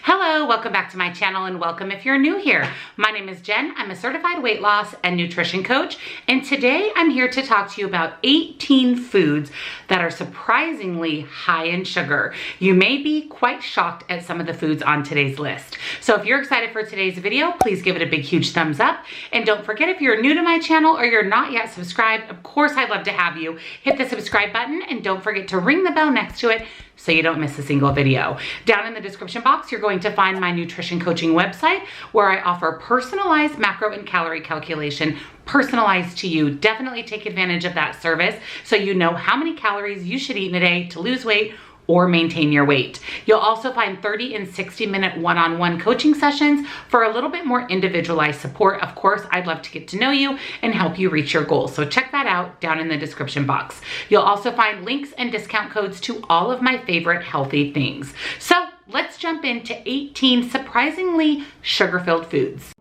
Hello, welcome back to my channel and welcome if you're new here. My name is Jen. I'm a certified weight loss and nutrition coach, and today I'm here to talk to you about 18 foods that are surprisingly high in sugar. You may be quite shocked at some of the foods on today's list. So if you're excited for today's video, please give it a big, huge thumbs up. And don't forget, if you're new to my channel or you're not yet subscribed, of course I'd love to have you. Hit the subscribe button and don't forget to ring the bell next to it so you don't miss a single video. Down in the description box, you're going to find my nutrition coaching website where I offer personalized macro and calorie calculation personalized to you. Definitely take advantage of that service so you know how many calories you should eat in a day to lose weight or maintain your weight. You'll also find 30 and 60-minute one-on-one coaching sessions for a little bit more individualized support. Of course, I'd love to get to know you and help you reach your goals. So check that out down in the description box. You'll also find links and discount codes to all of my favorite healthy things. So let's jump into 18 surprisingly sugar-filled foods.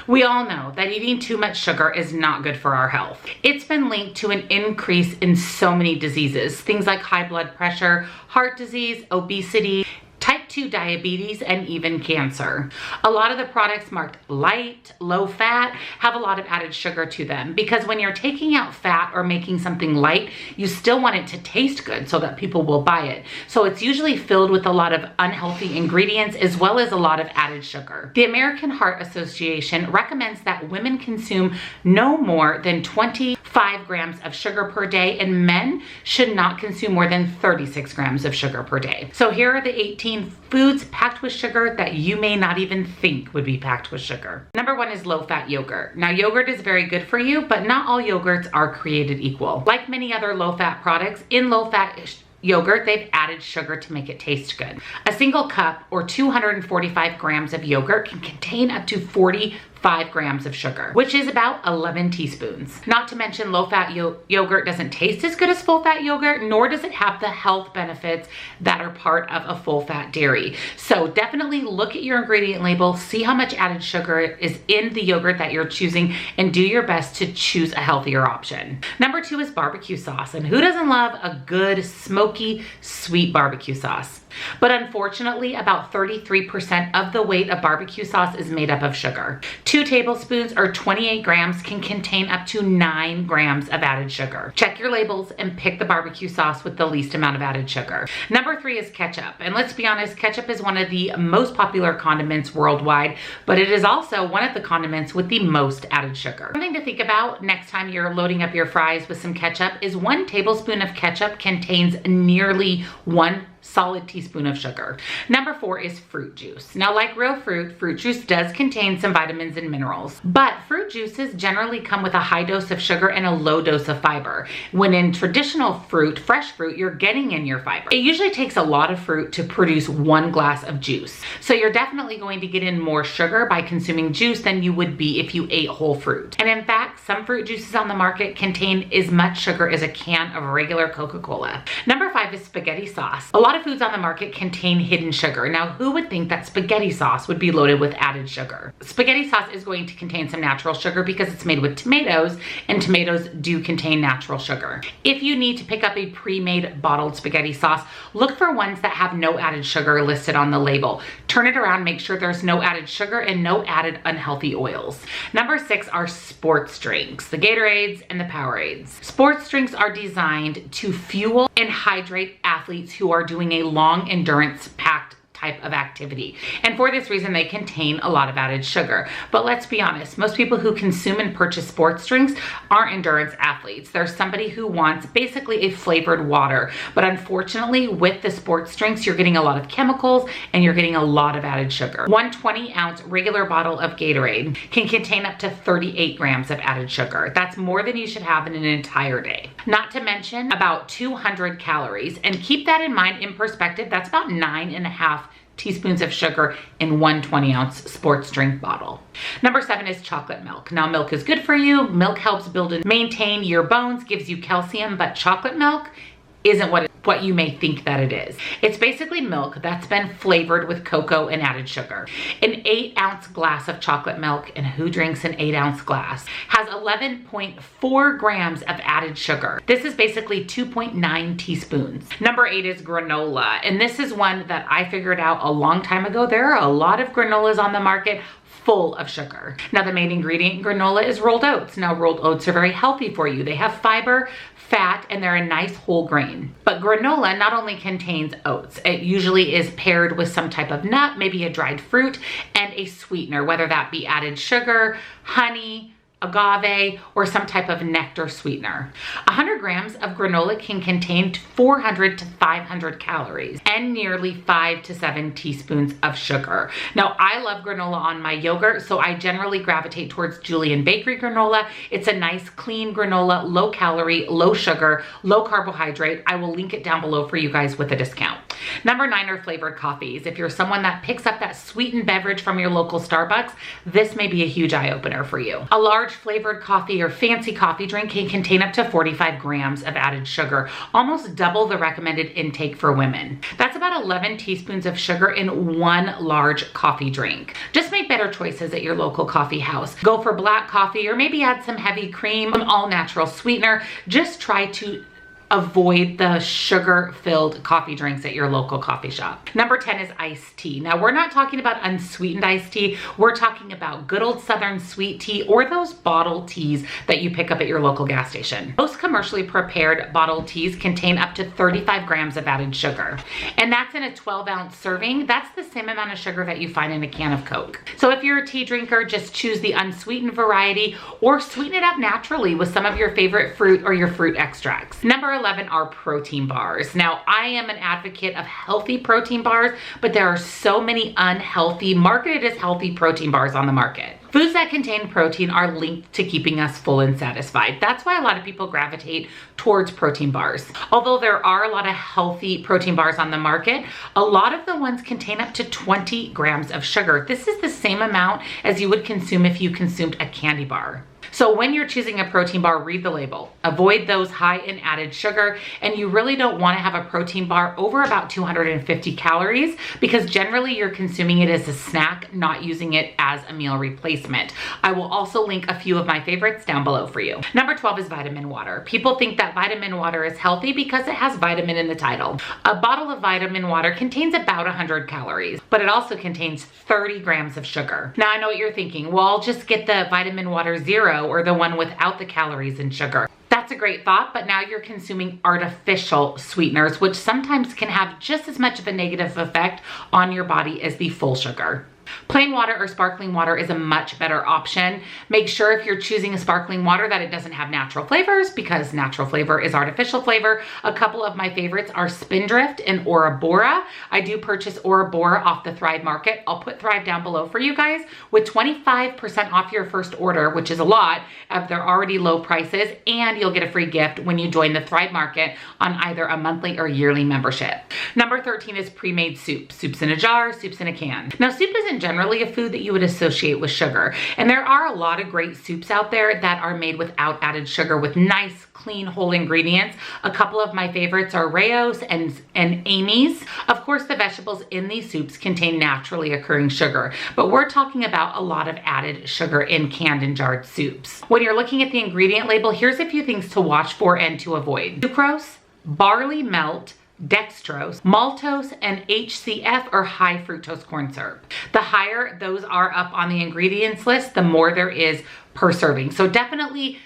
We all know that eating too much sugar is not good for our health. It's been linked to an increase in so many diseases, things like high blood pressure, heart disease, obesity, type 2 diabetes, and even cancer. A lot of the products marked light, low fat, have a lot of added sugar to them because when you're taking out fat or making something light, you still want it to taste good so that people will buy it. So it's usually filled with a lot of unhealthy ingredients as well as a lot of added sugar. The American Heart Association recommends that women consume no more than 25 grams of sugar per day, and men should not consume more than 36 grams of sugar per day. So here are the 18 foods packed with sugar that you may not even think would be packed with sugar. Number one is low-fat yogurt. Now, yogurt is very good for you, but not all yogurts are created equal. Like many other low-fat products, in low-fat yogurt, they've added sugar to make it taste good. A single cup or 245 grams of yogurt can contain up to 45 grams of sugar, which is about 11 teaspoons. Not to mention low-fat yogurt doesn't taste as good as full-fat yogurt, nor does it have the health benefits that are part of a full-fat dairy. So definitely look at your ingredient label, see how much added sugar is in the yogurt that you're choosing, and do your best to choose a healthier option. Number two is barbecue sauce, and who doesn't love a good, smoky, sweet barbecue sauce? But unfortunately, about 33% of the weight of barbecue sauce is made up of sugar. 2 tablespoons or 28 grams can contain up to 9 grams of added sugar. Check your labels and pick the barbecue sauce with the least amount of added sugar. Number 3 is ketchup. And let's be honest, ketchup is one of the most popular condiments worldwide, but it is also one of the condiments with the most added sugar. Something to think about next time you're loading up your fries with some ketchup is 1 tablespoon of ketchup contains nearly 1 solid teaspoon of sugar. Number 4 is fruit juice. Now, like real fruit, fruit juice does contain some vitamins and minerals, but fruit juices generally come with a high dose of sugar and a low dose of fiber. When in traditional fruit, fresh fruit, you're getting in your fiber. It usually takes a lot of fruit to produce 1 glass of juice. So you're definitely going to get in more sugar by consuming juice than you would be if you ate whole fruit. And in fact, some fruit juices on the market contain as much sugar as a can of regular Coca-Cola. Number 5 is spaghetti sauce. A lot of foods on the market contain hidden sugar. Now, who would think that spaghetti sauce would be loaded with added sugar? Spaghetti sauce is going to contain some natural sugar because it's made with tomatoes, and tomatoes do contain natural sugar. If you need to pick up a pre-made bottled spaghetti sauce, look for ones that have no added sugar listed on the label. Turn it around, make sure there's no added sugar and no added unhealthy oils. Number 6 are sports drinks, the Gatorades and the Powerades. Sports drinks are designed to fuel and hydrate athletes who are doing a long endurance packed type of activity. And for this reason, they contain a lot of added sugar. But let's be honest, most people who consume and purchase sports drinks aren't endurance athletes. There's somebody who wants basically a flavored water. But unfortunately, with the sports drinks, you're getting a lot of chemicals and you're getting a lot of added sugar. 1 20-ounce regular bottle of Gatorade can contain up to 38 grams of added sugar. That's more than you should have in an entire day. Not to mention about 200 calories. And keep that in mind, in perspective, that's about 9.5 teaspoons of sugar in 1 20-ounce sports drink bottle. Number 7 is chocolate milk. Now, milk is good for you. Milk helps build and maintain your bones, gives you calcium, but chocolate milk isn't what what you may think that it is. It's basically milk that's been flavored with cocoa and added sugar. An 8-ounce glass of chocolate milk, and who drinks an 8-ounce glass, has 11.4 grams of added sugar. This is basically 2.9 teaspoons. Number 8 is granola, and this is one that I figured out a long time ago. There are a lot of granolas on the market full of sugar. Now, the main ingredient in granola is rolled oats. Now, rolled oats are very healthy for you. They have fiber, fat, and they're a nice whole grain. But granola not only contains oats, it usually is paired with some type of nut, maybe a dried fruit, and a sweetener, whether that be added sugar, honey, agave, or some type of nectar sweetener. 100 grams of granola can contain 400 to 500 calories and nearly 5 to 7 teaspoons of sugar. Now, I love granola on my yogurt, so I generally gravitate towards Julian Bakery granola. It's a nice, clean granola, low calorie, low sugar, low carbohydrate. I will link it down below for you guys with a discount. Number 9 are flavored coffees. If you're someone that picks up that sweetened beverage from your local Starbucks, this may be a huge eye-opener for you. A large flavored coffee or fancy coffee drink can contain up to 45 grams of added sugar, almost double the recommended intake for women. That's about 11 teaspoons of sugar in one large coffee drink. Just make better choices at your local coffee house. Go for black coffee, or maybe add some heavy cream, some all-natural sweetener. Just try to avoid the sugar-filled coffee drinks at your local coffee shop. Number 10 is iced tea. Now, we're not talking about unsweetened iced tea. We're talking about good old Southern sweet tea, or those bottled teas that you pick up at your local gas station. Most commercially prepared bottled teas contain up to 35 grams of added sugar, and that's in a 12-ounce serving. That's the same amount of sugar that you find in a can of Coke. So if you're a tea drinker, just choose the unsweetened variety, or sweeten it up naturally with some of your favorite fruit or your fruit extracts. Number 11 are protein bars. Now, I am an advocate of healthy protein bars, but there are so many unhealthy, marketed as healthy protein bars on the market. Foods that contain protein are linked to keeping us full and satisfied. That's why a lot of people gravitate towards protein bars. Although there are a lot of healthy protein bars on the market, a lot of the ones contain up to 20 grams of sugar. This is the same amount as you would consume if you consumed a candy bar. So when you're choosing a protein bar, read the label. Avoid those high in added sugar, and you really don't want to have a protein bar over about 250 calories, because generally you're consuming it as a snack, not using it as a meal replacement. I will also link a few of my favorites down below for you. Number 12 is vitamin water. People think that vitamin water is healthy because it has vitamin in the title. A bottle of vitamin water contains about 100 calories, but it also contains 30 grams of sugar. Now, I know what you're thinking. Well, I'll just get the vitamin water zero, or the one without the calories and sugar. That's a great thought, but now you're consuming artificial sweeteners, which sometimes can have just as much of a negative effect on your body as the full sugar. Plain water or sparkling water is a much better option. Make sure if you're choosing a sparkling water that it doesn't have natural flavors, because natural flavor is artificial flavor. A couple of my favorites are Spindrift and Orabora. I do purchase Orabora off the THRYVE market. I'll put THRYVE down below for you guys with 25% off your first order, which is a lot if they're already low prices, and you'll get a free gift when you join the THRYVE market on either a monthly or yearly membership. Number 13 is pre-made soup. Soups in a jar, soups in a can. Now, soup isn't generally a food that you would associate with sugar, and there are a lot of great soups out there that are made without added sugar with nice, clean, whole ingredients. A couple of my favorites are Rao's and Amy's. Of course, the vegetables in these soups contain naturally occurring sugar, but we're talking about a lot of added sugar in canned and jarred soups. When you're looking at the ingredient label, here's a few things to watch for and to avoid. Sucrose, barley malt, dextrose, maltose, and HCF, or high fructose corn syrup. The higher those are up on the ingredients list, the more there is per serving. So definitely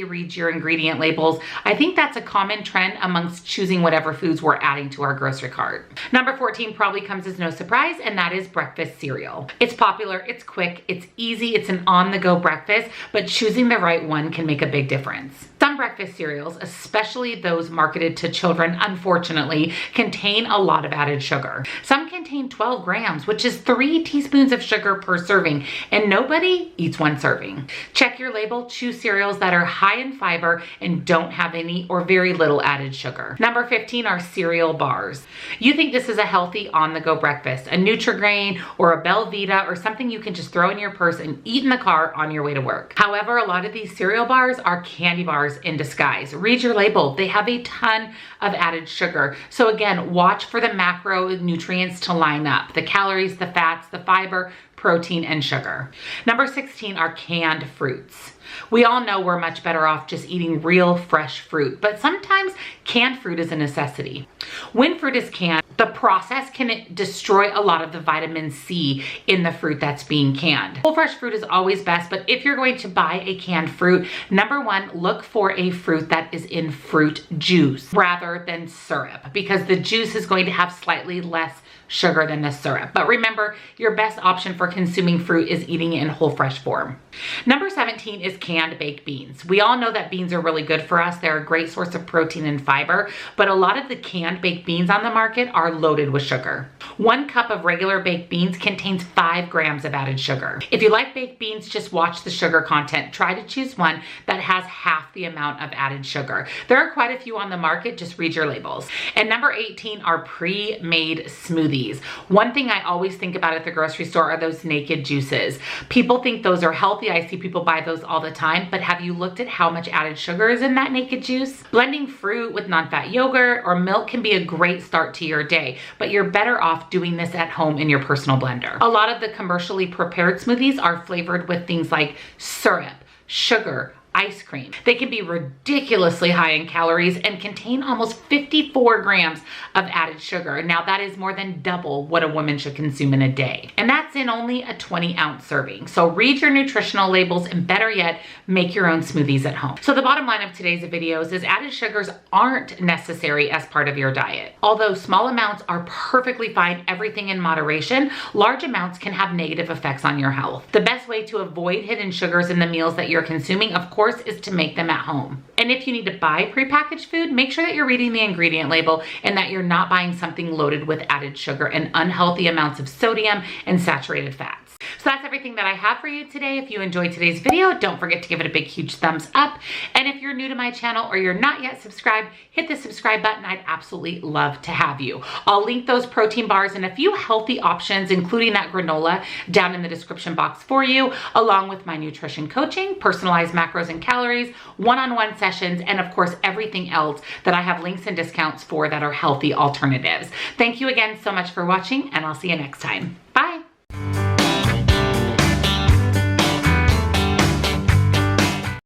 read your ingredient labels. I think that's a common trend amongst choosing whatever foods we're adding to our grocery cart. Number 14 probably comes as no surprise, and that is breakfast cereal. It's popular, it's quick, it's easy, it's an on-the-go breakfast, but choosing the right one can make a big difference. Some breakfast cereals, especially those marketed to children, unfortunately, contain a lot of added sugar. Some contain 12 grams, which is 3 teaspoons of sugar per serving, and nobody eats one serving. Check your label, choose cereals that are high in fiber and don't have any or very little added sugar. Number 15 are cereal bars. You think this is a healthy on-the-go breakfast, a Nutri-Grain or a Belvita, or something you can just throw in your purse and eat in the car on your way to work. However, a lot of these cereal bars are candy bars in disguise. Read your label. They have a ton of added sugar. So again, watch for the macronutrients to line up: the calories, the fats, the fiber, protein, and sugar. Number 16 are canned fruits. We all know we're much better off just eating real fresh fruit, but sometimes canned fruit is a necessity. When fruit is canned, the process can destroy a lot of the vitamin C in the fruit that's being canned. Whole fresh fruit is always best, but if you're going to buy a canned fruit, number one, look for a fruit that is in fruit juice rather than syrup, because the juice is going to have slightly less sugar than the syrup. But remember, your best option for consuming fruit is eating it in whole fresh form. Number 17 is canned baked beans. We all know that beans are really good for us. They're a great source of protein and fiber, but a lot of the canned baked beans on the market are loaded with sugar. 1 cup of regular baked beans contains 5 grams of added sugar. If you like baked beans, just watch the sugar content. Try to choose one that has half the amount of added sugar. There are quite a few on the market. Just read your labels. And number 18 are pre-made smoothies. One thing I always think about at the grocery store are those naked juices. People think those are healthy. I see people buy those all the time, but have you looked at how much added sugar is in that naked juice? Blending fruit with non-fat yogurt or milk can be a great start to your day, but you're better off doing this at home in your personal blender. A lot of the commercially prepared smoothies are flavored with things like syrup, sugar, ice cream. They can be ridiculously high in calories and contain almost 54 grams of added sugar. Now that is more than double what a woman should consume in a day. And that's in only a 20-ounce serving. So read your nutritional labels and better yet, make your own smoothies at home. So the bottom line of today's videos is added sugars aren't necessary as part of your diet. Although small amounts are perfectly fine, everything in moderation, large amounts can have negative effects on your health. The best way to avoid hidden sugars in the meals that you're consuming, of course, is to make them at home. And if you need to buy prepackaged food, make sure that you're reading the ingredient label and that you're not buying something loaded with added sugar and unhealthy amounts of sodium and saturated fats. So that's everything that I have for you today. If you enjoyed today's video, don't forget to give it a big, huge thumbs up. And if you're new to my channel or you're not yet subscribed, hit the subscribe button. I'd absolutely love to have you. I'll link those protein bars and a few healthy options, including that granola, down in the description box for you, along with my nutrition coaching, personalized macros and calories, one-on-one sessions, and of course, everything else that I have links and discounts for that are healthy alternatives. Thank you again so much for watching, and I'll see you next time. Bye.